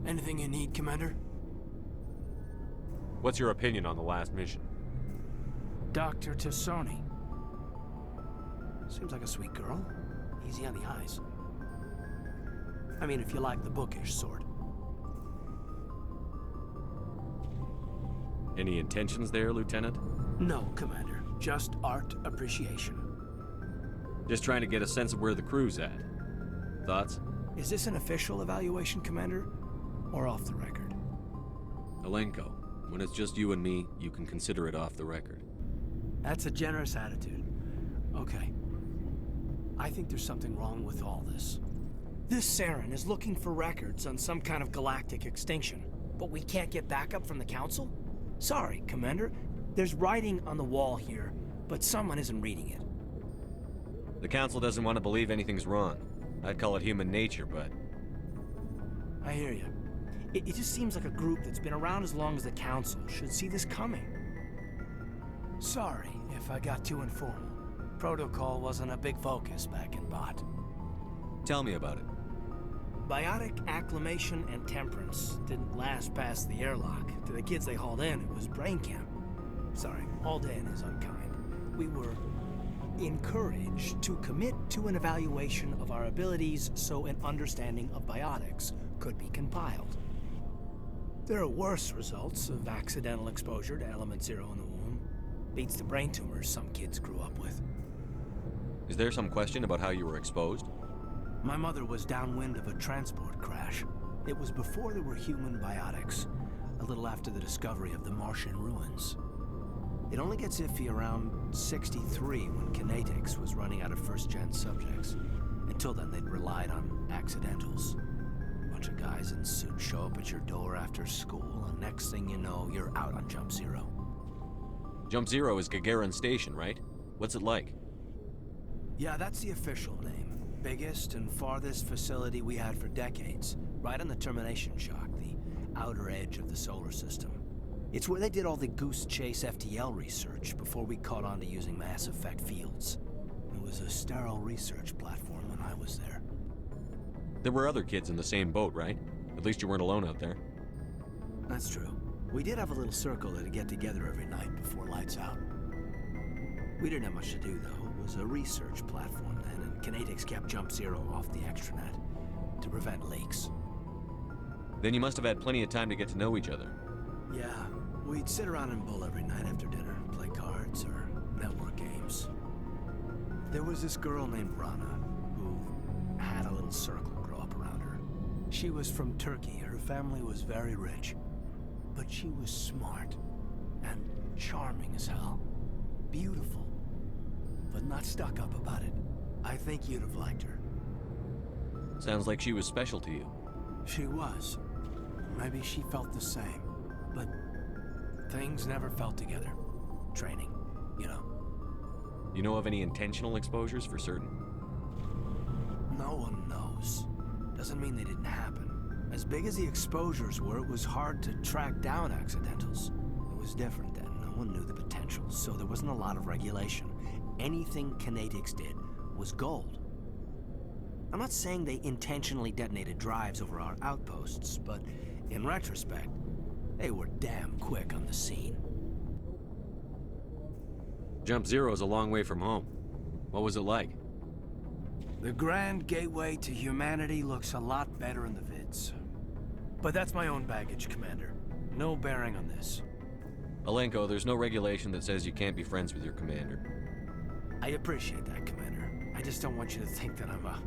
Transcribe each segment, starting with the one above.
Anything you need, Commander? What's your opinion on the last mission? Dr. Tassoni. Seems like a sweet girl. Easy on the eyes. I mean, if you like the bookish sort. Any intentions there, Lieutenant? No, Commander. Just art appreciation. Just trying to get a sense of where the crew's at. Thoughts? Is this an official evaluation, Commander? Or off the record? Alenko, when it's just you and me, you can consider it off the record. That's a generous attitude. Okay. I think there's something wrong with all this. This Saren is looking for records on some kind of galactic extinction, but we can't get backup from the Council? Sorry, Commander. There's writing on the wall here, but someone isn't reading it. The Council doesn't want to believe anything's wrong. I'd call it human nature, but... I hear you. It just seems like a group that's been around as long as the Council should see this coming. Sorry if I got too informal. Protocol wasn't a big focus back in Bot. Tell me about it. Biotic acclimation and temperance didn't last past the airlock. To the kids they hauled in, it was brain camp. Sorry, hauled in is unkind. We were encouraged to commit to an evaluation of our abilities so an understanding of biotics could be compiled. There are worse results of accidental exposure to element 0 in the womb. Beats the brain tumors some kids grew up with. Is there some question about how you were exposed? My mother was downwind of a transport crash. It was before there were human biotics, a little after the discovery of the Martian ruins. It only gets iffy around 63 when Kinetics was running out of first-gen subjects. Until then, they'd relied on accidentals. A bunch of guys in suits show up at your door after school, and next thing you know, you're out on Jump Zero. Jump Zero is Gagarin Station, right? What's it like? Yeah, that's the official name. Biggest and farthest facility we had for decades. Right on the termination shock, the outer edge of the solar system. It's where they did all the Goose Chase FTL research before we caught on to using mass effect fields. It was a sterile research platform when I was there. There were other kids in the same boat, right? At least you weren't alone out there. That's true. We did have a little circle that'd get together every night before lights out. We didn't have much to do, though. It was a research platform then, and Kinetics kept Jump Zero off the extranet to prevent leaks. Then you must have had plenty of time to get to know each other. Yeah, we'd sit around and bull every night after dinner, play cards or network games. There was this girl named Rana who had a little circle grow up around her. She was from Turkey. Her family was very rich, but she was smart and charming as hell. Beautiful, but not stuck up about it. I think you'd have liked her. Sounds like she was special to you. She was. Maybe she felt the same, but things never felt together. Training, you know. You know of any intentional exposures for certain? No one knows. Doesn't mean they didn't happen. As big as the exposures were, it was hard to track down accidentals. It was different then. No one knew the potential, so there wasn't a lot of regulation. Anything Kinetics did was gold. I'm not saying they intentionally detonated drives over our outposts, but in retrospect, they were damn quick on the scene. Jump Zero is a long way from home. What was it like? The grand gateway to humanity looks a lot better in the vids. But that's my own baggage, Commander. No bearing on this. Alenko, there's no regulation that says you can't be friends with your commander. I appreciate that, Commander. I just don't want you to think that I'm a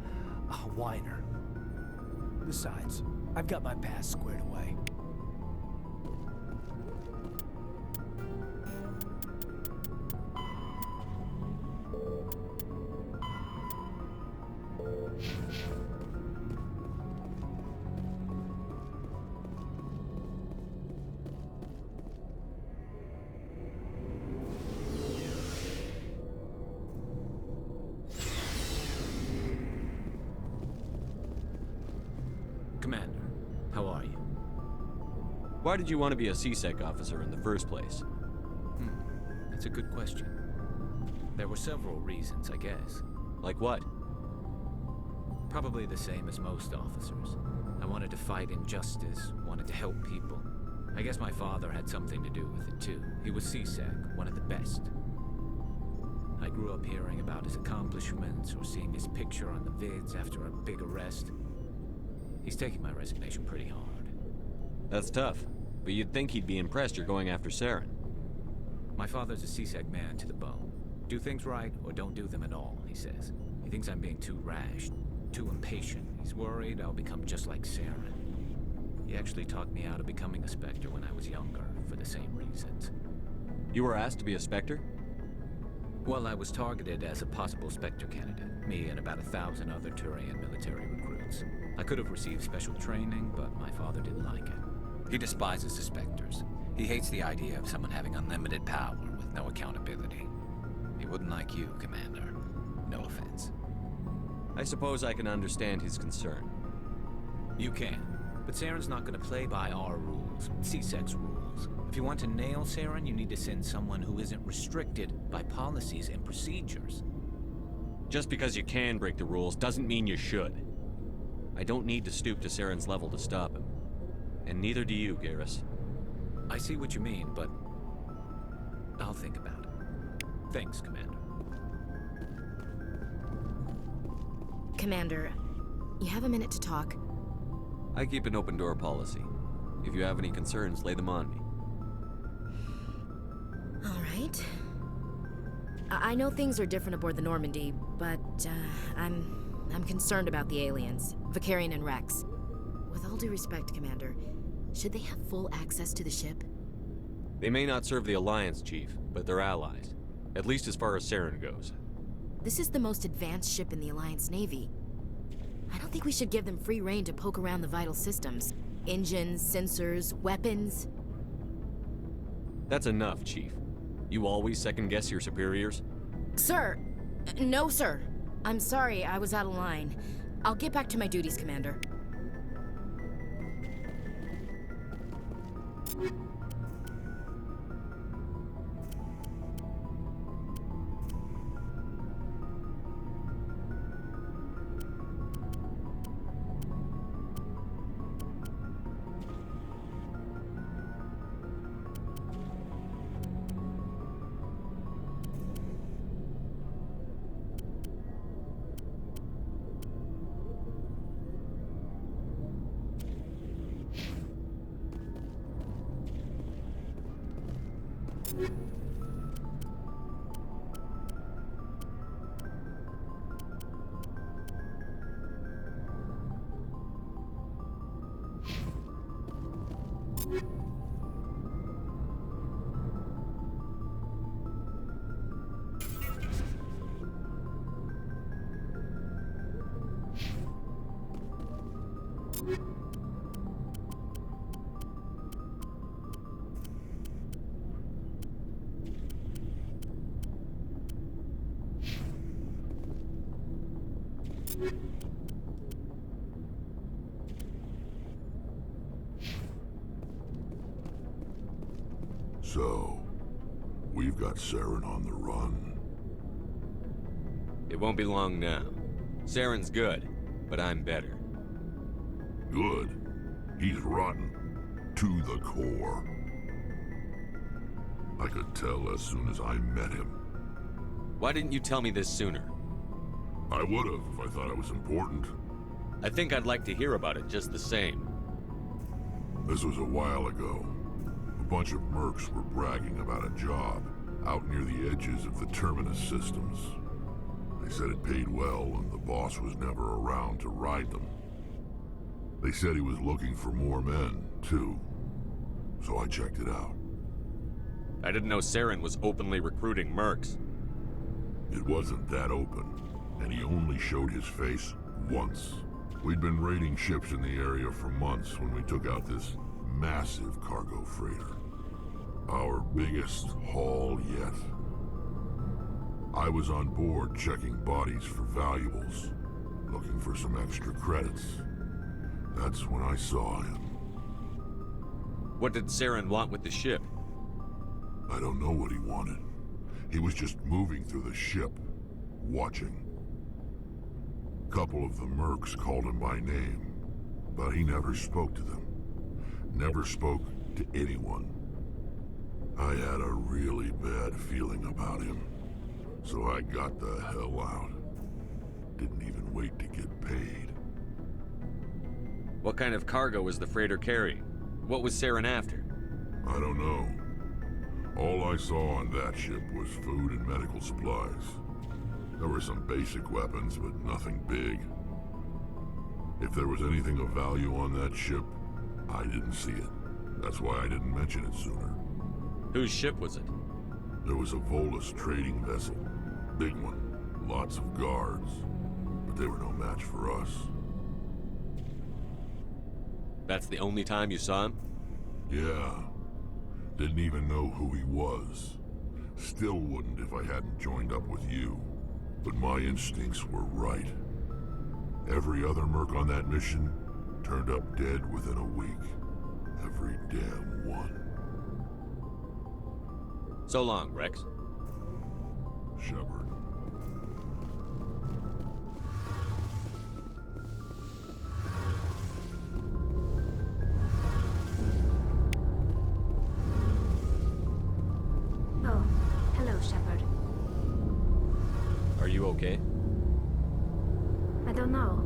whiner. Besides, I've got my past squared away. Commander, how are you? Why did you want to be a C-Sec officer in the first place? That's a good question. There were several reasons, I guess. Like what? Probably the same as most officers. I wanted to fight injustice, wanted to help people. I guess my father had something to do with it too. He was CSEC, one of the best. I grew up hearing about his accomplishments or seeing his picture on the vids after a big arrest. He's taking my resignation pretty hard. That's tough, but you'd think he'd be impressed you're going after Saren. My father's a CSEC man to the bone. Do things right or don't do them at all, he says. He thinks I'm being too rash, too impatient. He's worried I'll become just like Saren. He actually talked me out of becoming a Spectre when I was younger, for the same reasons. You were asked to be a Spectre? Well, I was targeted as a possible Spectre candidate, me and about 1,000 other Turian military recruits. I could have received special training, but my father didn't like it. He despises the Spectres. He hates the idea of someone having unlimited power with no accountability. He wouldn't like you, Commander. No offense. I suppose I can understand his concern. You can, but Saren's not going to play by our rules, CSEC's rules. If you want to nail Saren, you need to send someone who isn't restricted by policies and procedures. Just because you can break the rules doesn't mean you should. I don't need to stoop to Saren's level to stop him. And neither do you, Garrus. I see what you mean, but I'll think about it. Thanks, Commander. Commander, you have a minute to talk. I keep an open door policy. If you have any concerns, lay them on me. All right. I know things are different aboard the Normandy, but I'm concerned about the aliens, Vicarian and Rex. With all due respect, Commander, should they have full access to the ship? They may not serve the Alliance, Chief, but they're allies. At least as far as Saren goes. This is the most advanced ship in the Alliance Navy. I don't think we should give them free rein to poke around the vital systems. Engines, sensors, weapons. That's enough, Chief. You always second-guess your superiors? Sir! No, sir. I'm sorry, I was out of line. I'll get back to my duties, Commander. So, we've got Saren on the run. It won't be long now. Saren's good, but I'm better. Good. He's rotten. To the core. I could tell as soon as I met him. Why didn't you tell me this sooner? I would've if I thought it was important. I think I'd like to hear about it just the same. This was a while ago. A bunch of mercs were bragging about a job out near the edges of the Terminus systems. They said it paid well and the boss was never around to ride them. They said he was looking for more men, too. So I checked it out. I didn't know Saren was openly recruiting mercs. It wasn't that open, and he only showed his face once. We'd been raiding ships in the area for months when we took out this massive cargo freighter. Our biggest haul yet. I was on board checking bodies for valuables, looking for some extra credits. That's when I saw him. What did Saren want with the ship? I don't know what he wanted. He was just moving through the ship, watching. A couple of the mercs called him by name. but he never spoke to them. Never spoke to anyone. I had a really bad feeling about him, so I got the hell out. Didn't even wait to get paid. What kind of cargo was the freighter carrying? What was Saren after? I don't know. All I saw on that ship was food and medical supplies. There were some basic weapons, but nothing big. If there was anything of value on that ship, I didn't see it. That's why I didn't mention it sooner. Whose ship was it? There was a Volus trading vessel. Big one. Lots of guards. But they were no match for us. That's the only time you saw him? Yeah. Didn't even know who he was. Still wouldn't if I hadn't joined up with you. But my instincts were right. Every other merc on that mission turned up dead within a week. Every damn one. So long, Rex. Shepard. Oh, hello, Shepard. Are you okay? I don't know.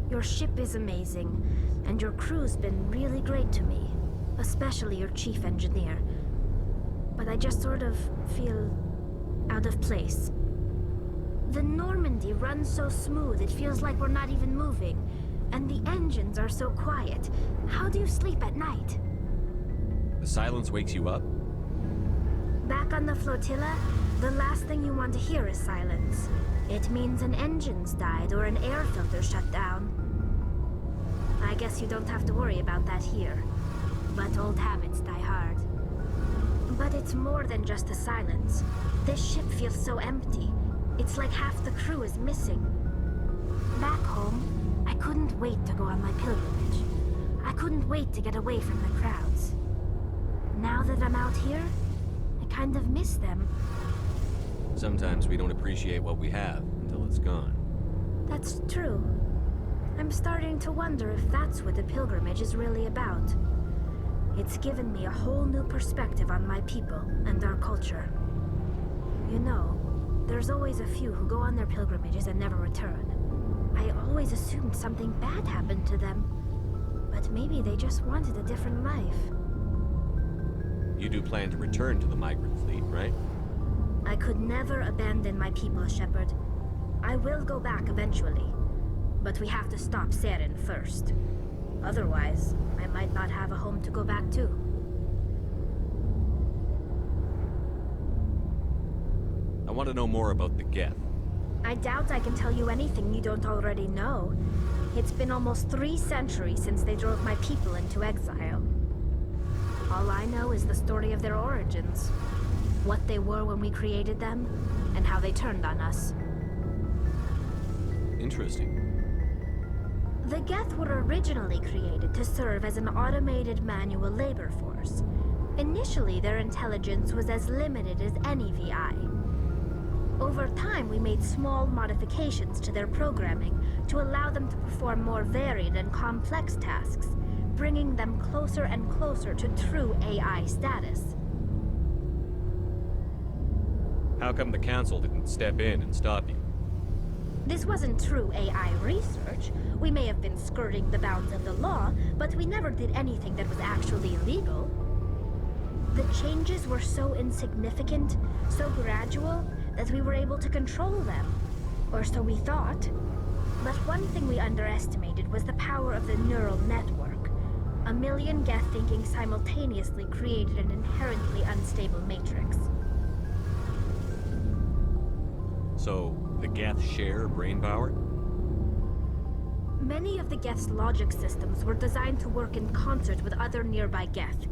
Your ship is amazing, and your crew's been really great to me. Especially your chief engineer. But I just sort of feel out of place. The Normandy runs so smooth, it feels like we're not even moving. And the engines are so quiet. How do you sleep at night? The silence wakes you up? Back on the flotilla, the last thing you want to hear is silence. It means an engine's died or an air filter shut down. I guess you don't have to worry about that here. But old habits die hard. But it's more than just the silence. This ship feels so empty. It's like half the crew is missing. Back home, I couldn't wait to go on my pilgrimage. I couldn't wait to get away from the crowds. Now that I'm out here, I kind of miss them. Sometimes we don't appreciate what we have until it's gone. That's true. I'm starting to wonder if that's what the pilgrimage is really about. It's given me a whole new perspective on my people and our culture. You know, there's always a few who go on their pilgrimages and never return. I always assumed something bad happened to them. But maybe they just wanted a different life. You do plan to return to the migrant fleet, right? I could never abandon my people, Shepard. I will go back eventually. But we have to stop Saren first. Otherwise, I might not have a home to go back to. I want to know more about the Geth. I doubt I can tell you anything you don't already know. It's been almost 3 centuries since they drove my people into exile. All I know is the story of their origins. What they were when we created them, and how they turned on us. Interesting. The Geth were originally created to serve as an automated manual labor force. Initially, their intelligence was as limited as any VI. Over time, we made small modifications to their programming to allow them to perform more varied and complex tasks, bringing them closer and closer to true AI status. How come the Council didn't step in and stop you? This wasn't true AI research. We may have been skirting the bounds of the law, but we never did anything that was actually illegal. The changes were so insignificant, so gradual, that we were able to control them. Or so we thought. But one thing we underestimated was the power of the neural network. A million Geth thinking simultaneously created an inherently unstable matrix. So, the Geth share brain power? Many of the Geth's logic systems were designed to work in concert with other nearby Geth.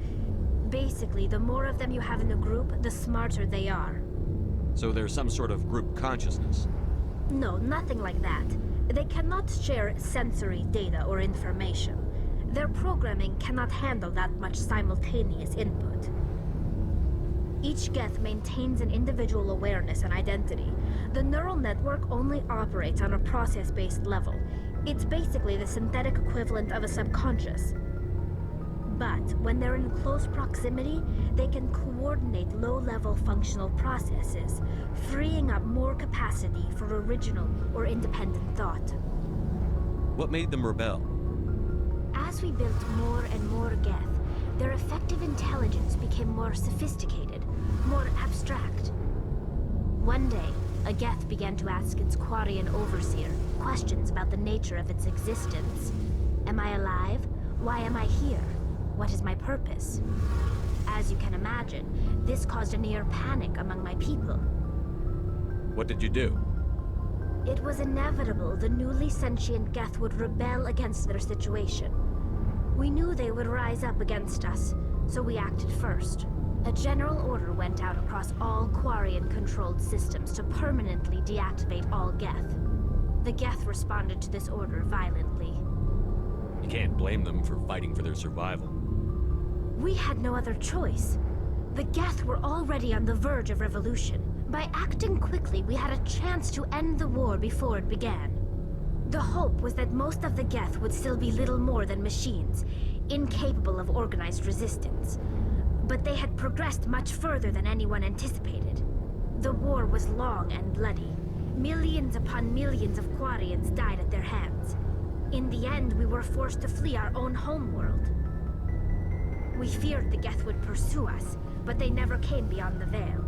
Basically, the more of them you have in a group, the smarter they are. So there's some sort of group consciousness? No, nothing like that. They cannot share sensory data or information. Their programming cannot handle that much simultaneous input. Each Geth maintains an individual awareness and identity. The neural network only operates on a process-based level. It's basically the synthetic equivalent of a subconscious. But when they're in close proximity, they can coordinate low-level functional processes, freeing up more capacity for original or independent thought. What made them rebel? As we built more and more Geth, their effective intelligence became more sophisticated, more abstract. One day, a Geth began to ask its Quarian overseer questions about the nature of its existence. Am I alive? Why am I here? What is my purpose? As you can imagine, this caused a near panic among my people. What did you do? It was inevitable the newly sentient Geth would rebel against their situation. We knew they would rise up against us, so we acted first. A general order went out across all Quarian-controlled systems to permanently deactivate all Geth. The Geth responded to this order violently. You can't blame them for fighting for their survival. We had no other choice. The Geth were already on the verge of revolution. By acting quickly, we had a chance to end the war before it began. The hope was that most of the Geth would still be little more than machines, incapable of organized resistance. But they had progressed much further than anyone anticipated. The war was long and bloody. Millions upon millions of Quarians died at their hands. In the end, we were forced to flee our own homeworld. We feared the Geth would pursue us, but they never came beyond the Veil.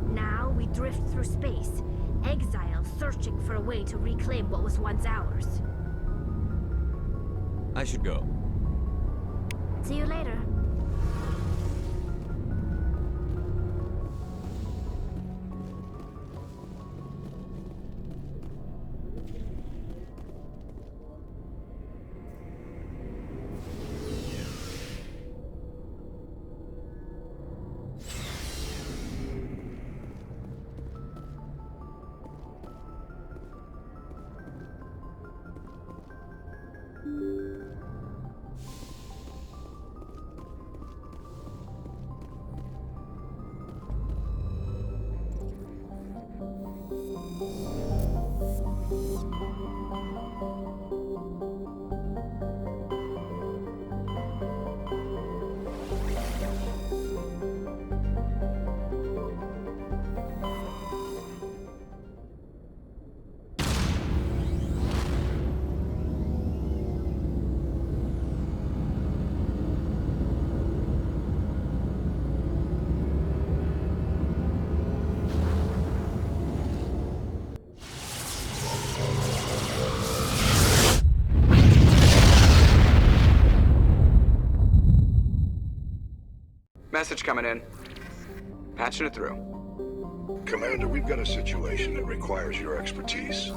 Now we drift through space, exile searching for a way to reclaim what was once ours. I should go. See you later. Message coming in. Patching it through. Commander, we've got a situation that requires your expertise.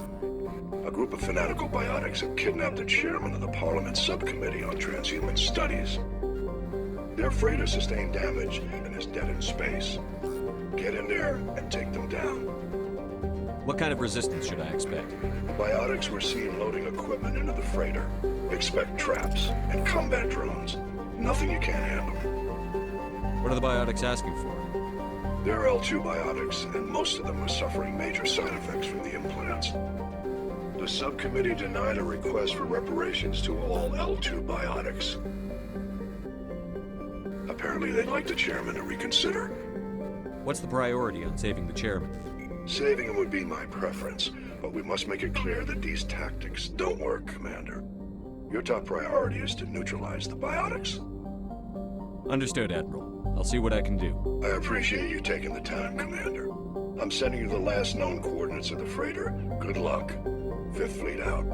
A group of fanatical biotics have kidnapped the chairman of the Parliament Subcommittee on Transhuman Studies. Their freighter sustained damage and is dead in space. Get in there and take them down. What kind of resistance should I expect? Biotics were seen loading equipment into the freighter. Expect traps and combat drones. Nothing you can't handle. What are the Biotics asking for? They're L2 biotics, and most of them are suffering major side effects from the implants. The subcommittee denied a request for reparations to all L2 biotics. Apparently they'd like the chairman to reconsider. What's the priority on saving the chairman? Saving him would be my preference, but we must make it clear that these tactics don't work, Commander. Your top priority is to neutralize the biotics. Understood, Admiral. I'll see what I can do. I appreciate you taking the time, Commander. I'm sending you the last known coordinates of the freighter. Good luck. Fifth Fleet out.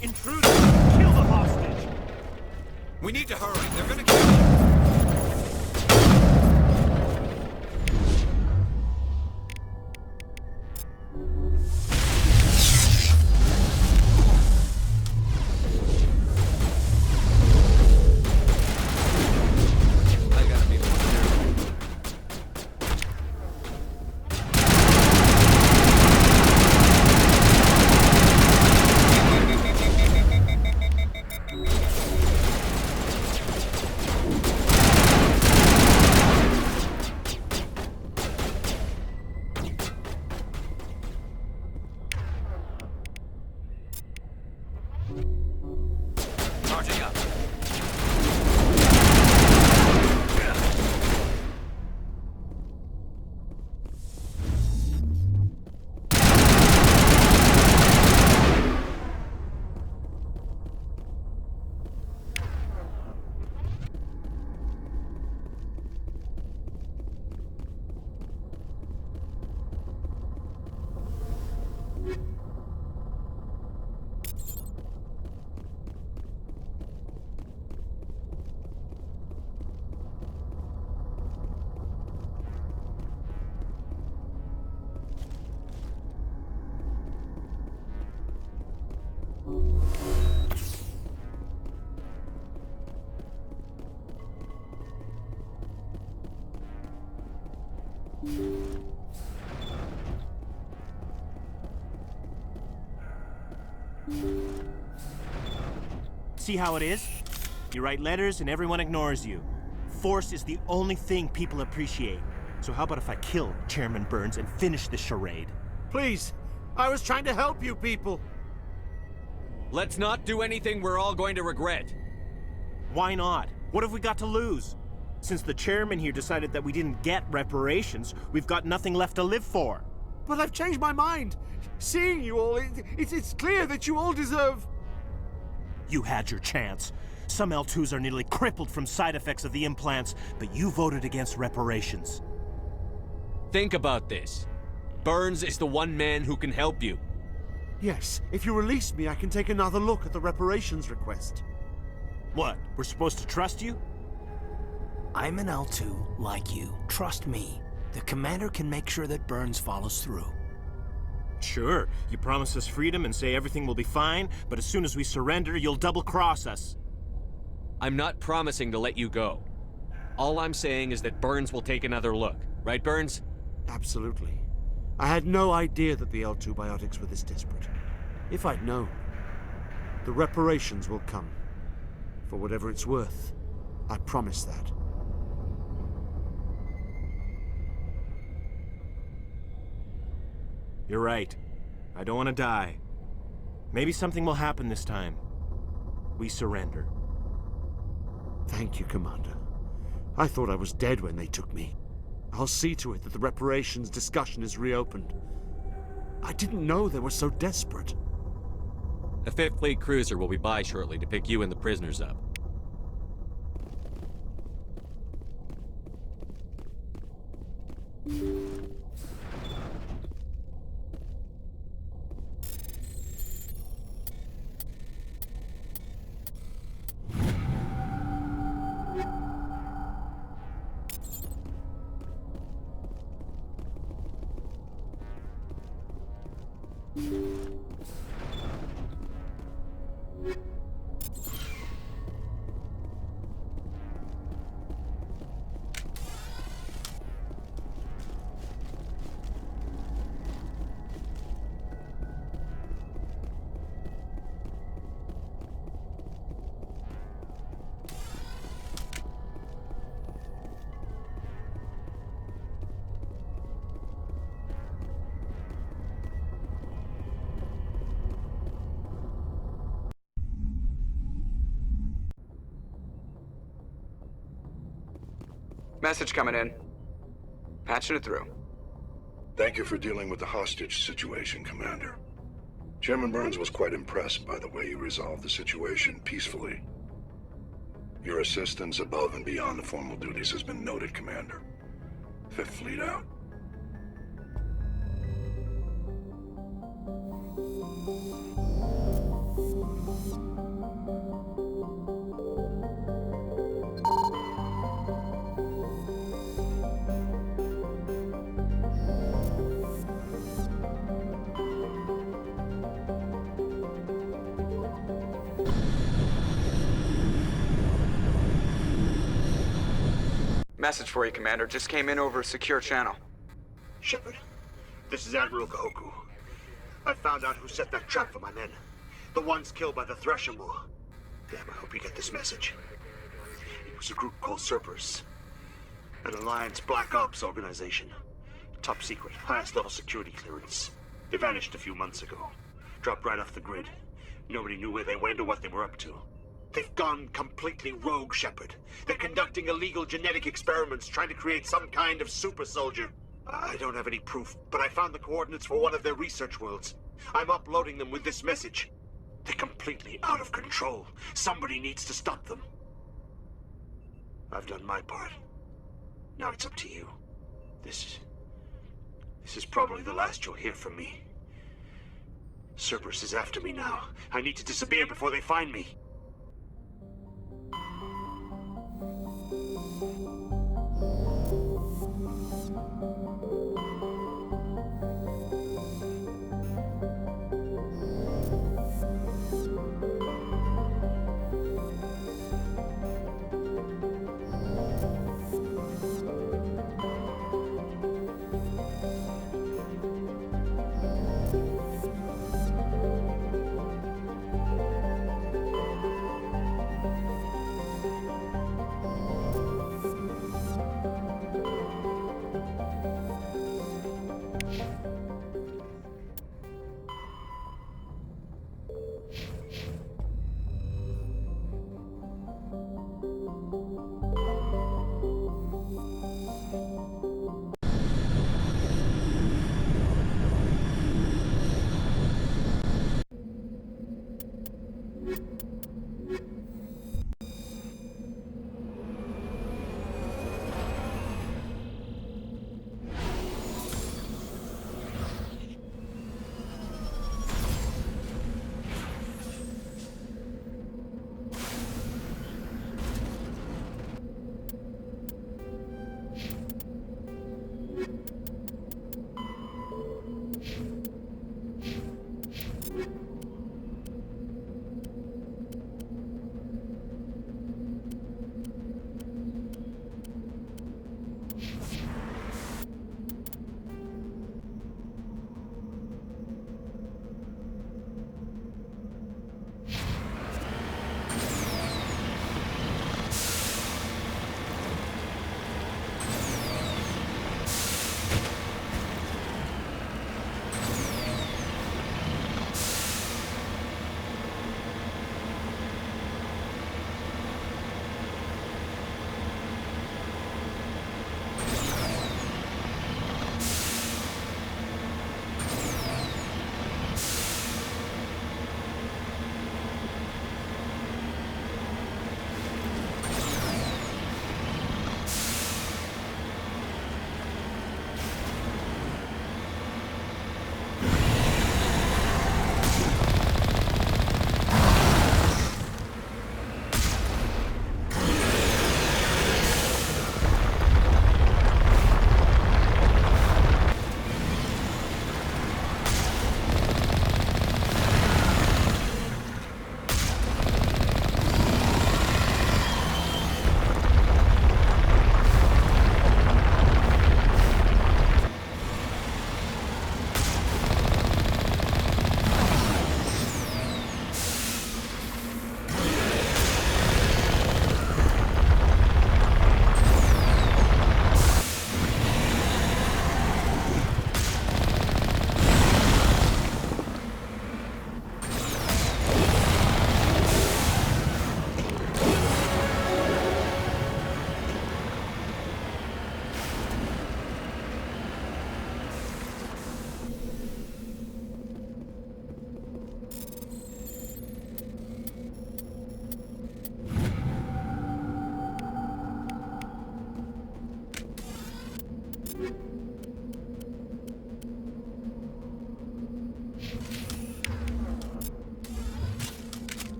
Intruders! Kill the hostage! We need to hurry. They're gonna kill us. I gotta be more careful. Charging up. See how it is? You write letters and everyone ignores you. Force is the only thing people appreciate. So how about if I kill Chairman Burns and finish this charade? Please, I was trying to help you people. Let's not do anything we're all going to regret. Why not? What have we got to lose? Since the chairman here decided that we didn't get reparations, we've got nothing left to live for. But I've changed my mind. Seeing you all, it's clear that you all deserve... You had your chance. Some L2s are nearly crippled from side effects of the implants, but you voted against reparations. Think about this. Burns is the one man who can help you. Yes, if you release me, I can take another look at the reparations request. What, we're supposed to trust you? I'm an L2 like you. Trust me. The commander can make sure that Burns follows through. Sure, you promise us freedom and say everything will be fine, but as soon as we surrender, you'll double-cross us. I'm not promising to let you go. All I'm saying is that Burns will take another look. Right, Burns? Absolutely. I had no idea that the L2 biotics were this desperate. If I'd known, the reparations will come. For whatever it's worth. I promise that. You're right. I don't want to die. Maybe something will happen this time. We surrender. Thank you, Commander. I thought I was dead when they took me. I'll see to it that the reparations discussion is reopened. I didn't know they were so desperate. A 5th Fleet cruiser will be by shortly to pick you and the prisoners up. Message coming in. Patching it through. Thank you for dealing with the hostage situation, Commander. Chairman Burns was quite impressed by the way you resolved the situation peacefully. Your assistance above and beyond the formal duties has been noted, Commander. 5th Fleet out. Message for you, Commander. Just came in over a secure channel. Shepard, this is Admiral Kahoku. I found out who set that trap for my men. The ones killed by the Thresher Moor. Damn, I hope you get this message. It was a group called Cerberus. An Alliance Black Ops organization. Top secret, highest level security clearance. They vanished a few months ago. Dropped right off the grid. Nobody knew where they went or what they were up to. They've gone completely rogue, Shepard. They're conducting illegal genetic experiments, trying to create some kind of super soldier. I don't have any proof, but I found the coordinates for one of their research worlds. I'm uploading them with this message. They're completely out of control. Somebody needs to stop them. I've done my part. Now it's up to you. This is probably the last you'll hear from me. Cerberus is after me now. I need to disappear before they find me.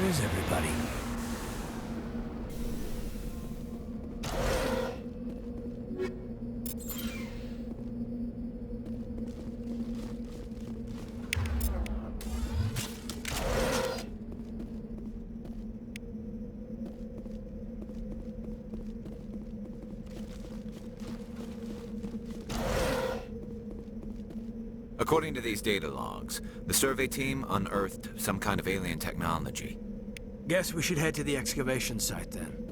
is everybody? According to these data logs, the survey team unearthed some kind of alien technology. Guess we should head to the excavation site then.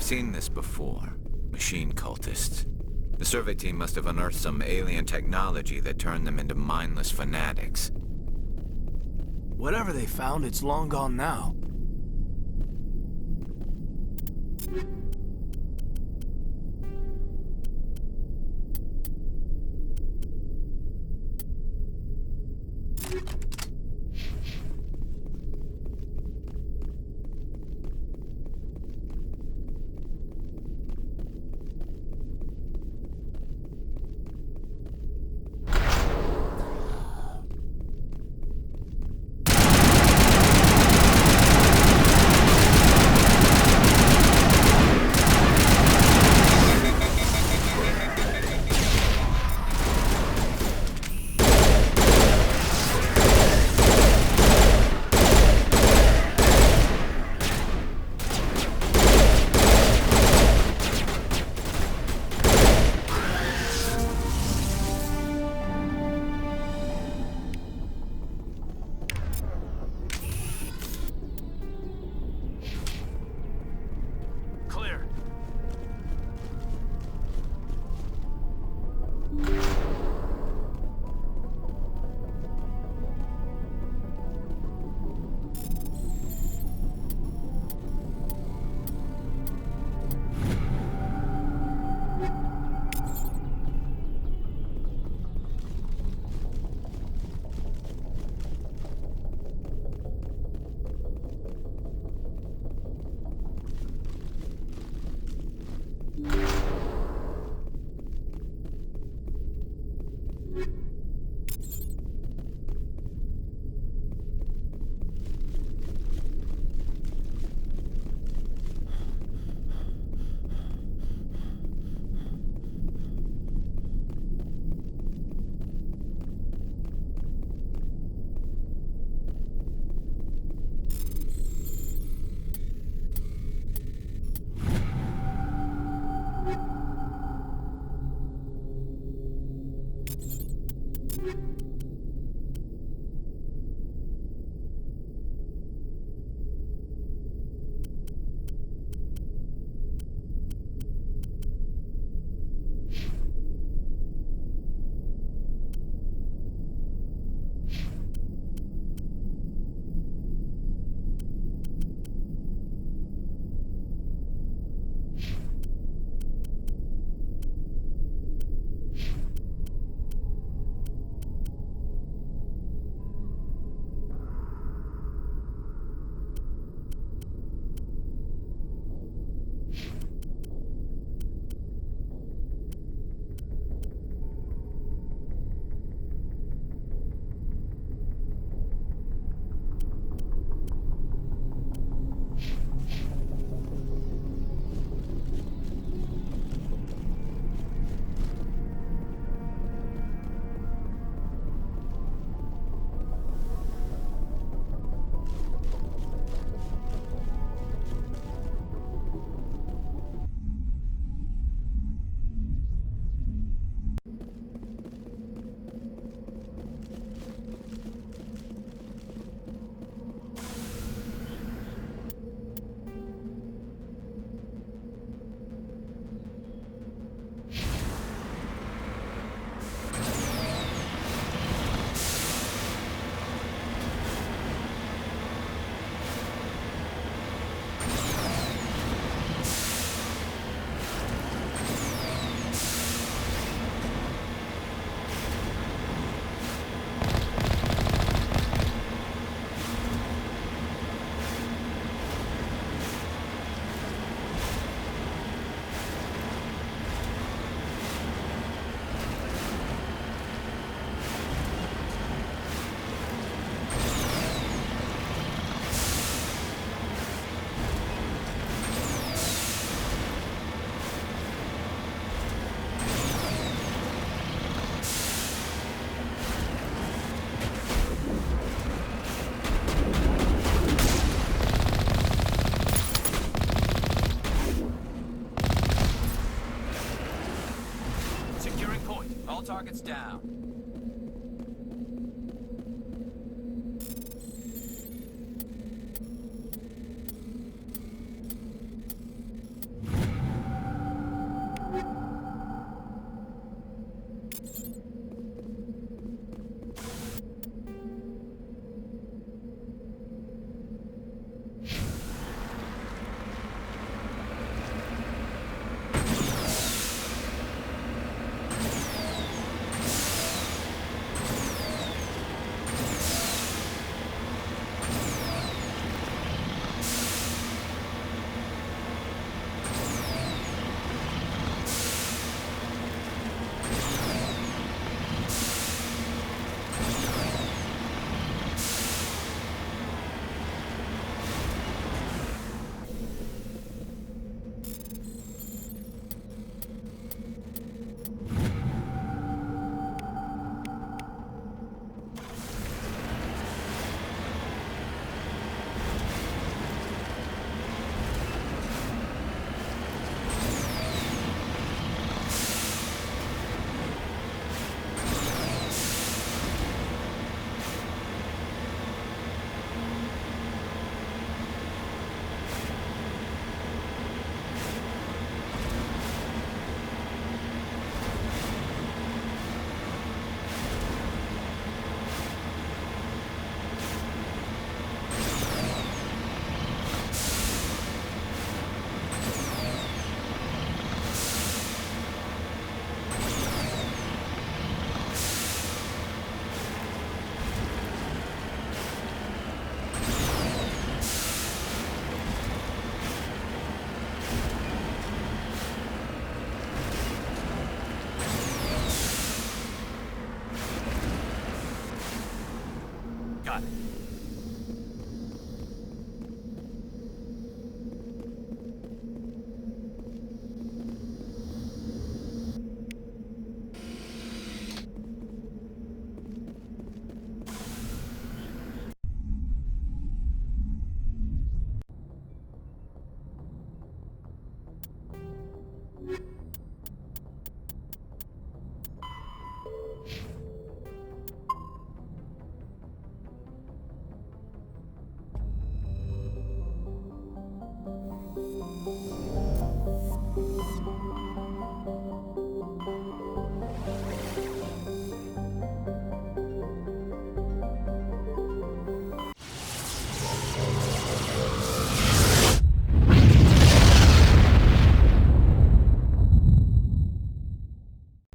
I've seen this before. Machine cultists. The survey team must have unearthed some alien technology that turned them into mindless fanatics. Whatever they found, it's long gone now. now. Got it.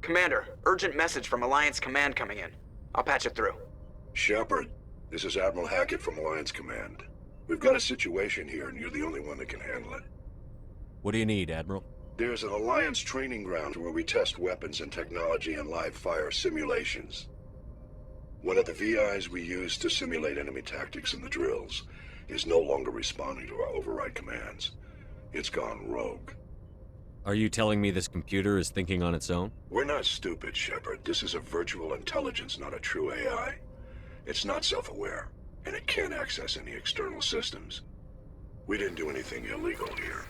Commander, urgent message from Alliance Command coming in. I'll patch it through. Shepard, this is Admiral Hackett from Alliance Command. We've got a situation here, and you're the only one that can handle it. What do you need, Admiral? There's an Alliance training ground where we test weapons and technology in live fire simulations. One of the VIs we use to simulate enemy tactics in the drills is no longer responding to our override commands. It's gone rogue. Are you telling me this computer is thinking on its own? We're not stupid, Shepard. This is a virtual intelligence, not a true AI. It's not self-aware, and it can't access any external systems. We didn't do anything illegal here.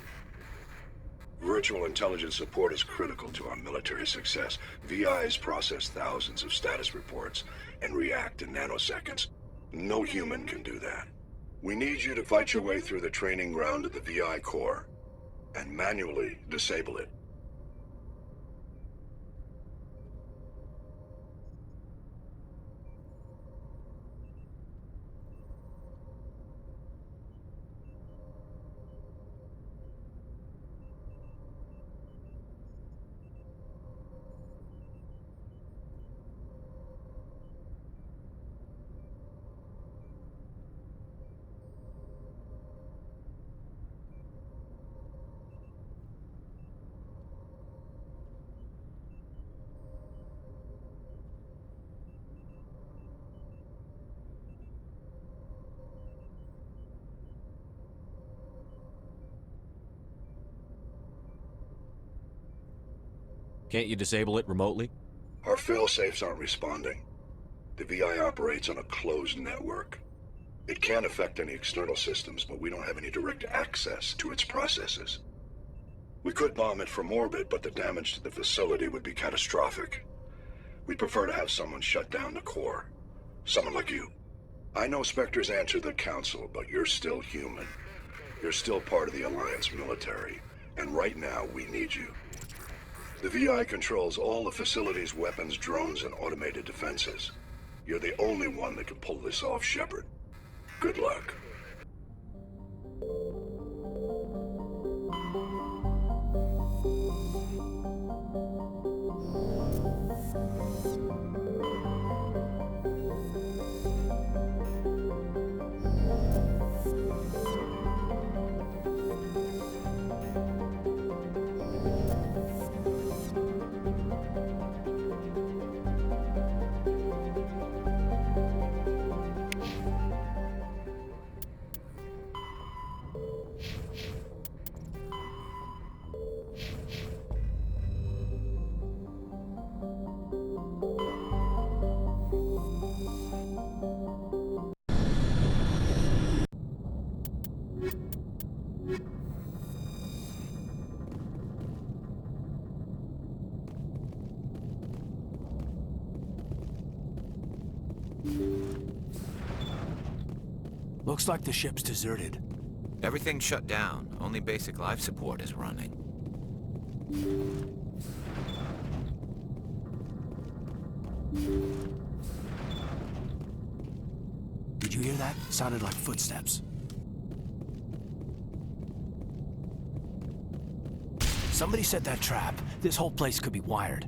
Virtual intelligence support is critical to our military success. VIs process thousands of status reports and react in nanoseconds. No human can do that. We need you to fight your way through the training ground of the VI core and manually disable it. Can't you disable it remotely? Our fail-safes aren't responding. The VI operates on a closed network. It can affect any external systems, but we don't have any direct access to its processes. We could bomb it from orbit, but the damage to the facility would be catastrophic. We'd prefer to have someone shut down the core. Someone like you. I know Spectres answer the Council, but you're still human. You're still part of the Alliance military, and right now we need you. The VI controls all the facility's weapons, drones, and automated defenses. You're the only one that can pull this off, Shepard. Good luck. Looks like the ship's deserted. Everything's shut down. Only basic life support is running. Did you hear that? Sounded like footsteps. Somebody set that trap. This whole place could be wired.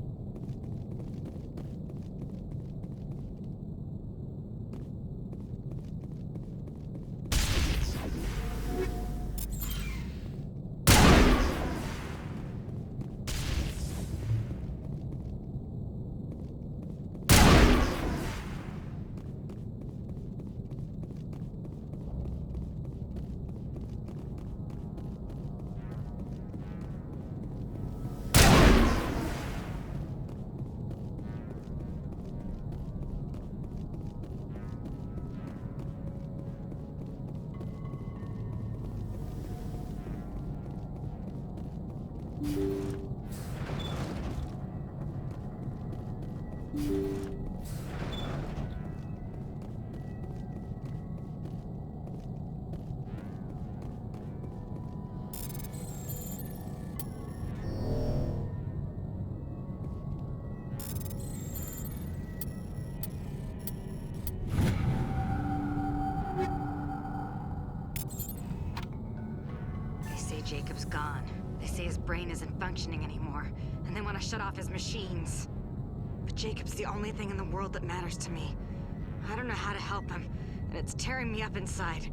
Jacob's gone. They say his brain isn't functioning anymore, and they want to shut off his machines. But Jacob's the only thing in the world that matters to me. I don't know how to help him, and it's tearing me up inside.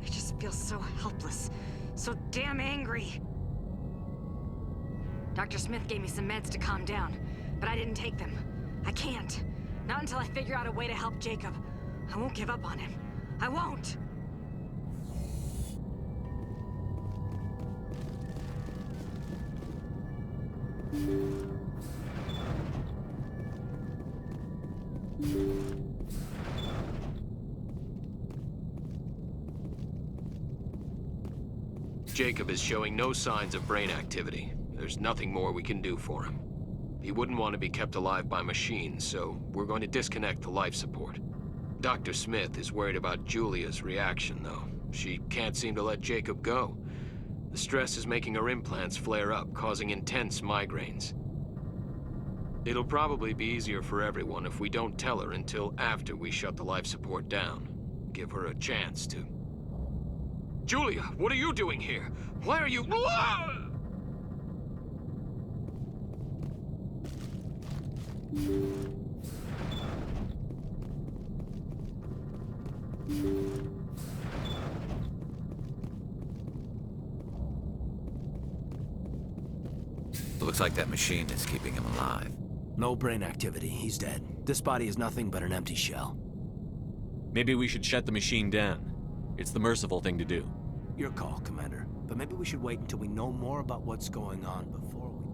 I just feel so helpless, so damn angry. Dr. Smith gave me some meds to calm down, but I didn't take them. I can't. Not until I figure out a way to help Jacob. I won't give up on him. I won't! Jacob is showing no signs of brain activity. There's nothing more we can do for him. He wouldn't want to be kept alive by machines, so we're going to disconnect the life support. Dr. Smith is worried about Julia's reaction, though. She can't seem to let Jacob go. The stress is making her implants flare up, causing intense migraines. It'll probably be easier for everyone if we don't tell her until after we shut the life support down. Give her a chance to... Julia, what are you doing here? Why are you... Looks like that machine is keeping him alive. No brain activity. He's dead. This body is nothing but an empty shell. Maybe we should shut the machine down. It's the merciful thing to do. Your call, Commander. But maybe we should wait until we know more about what's going on before we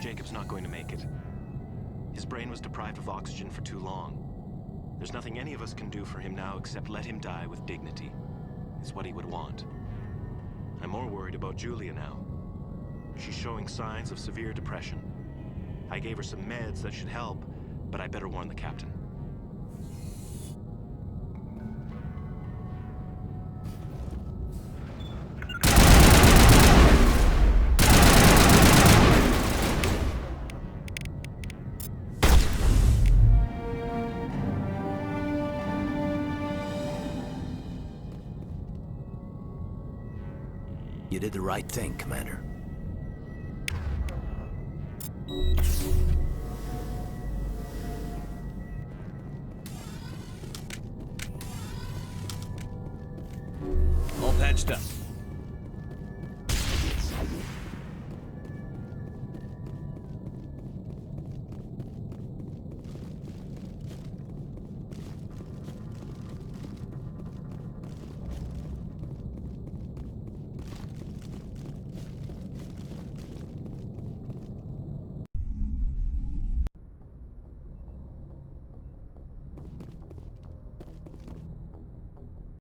Jacob's not going to make it. His brain was deprived of oxygen for too long. There's nothing any of us can do for him now except let him die with dignity. It's what he would want. I'm more worried about Julia now. She's showing signs of severe depression. I gave her some meds that should help, but I better warn the captain. You did the right thing, Commander. All patched up.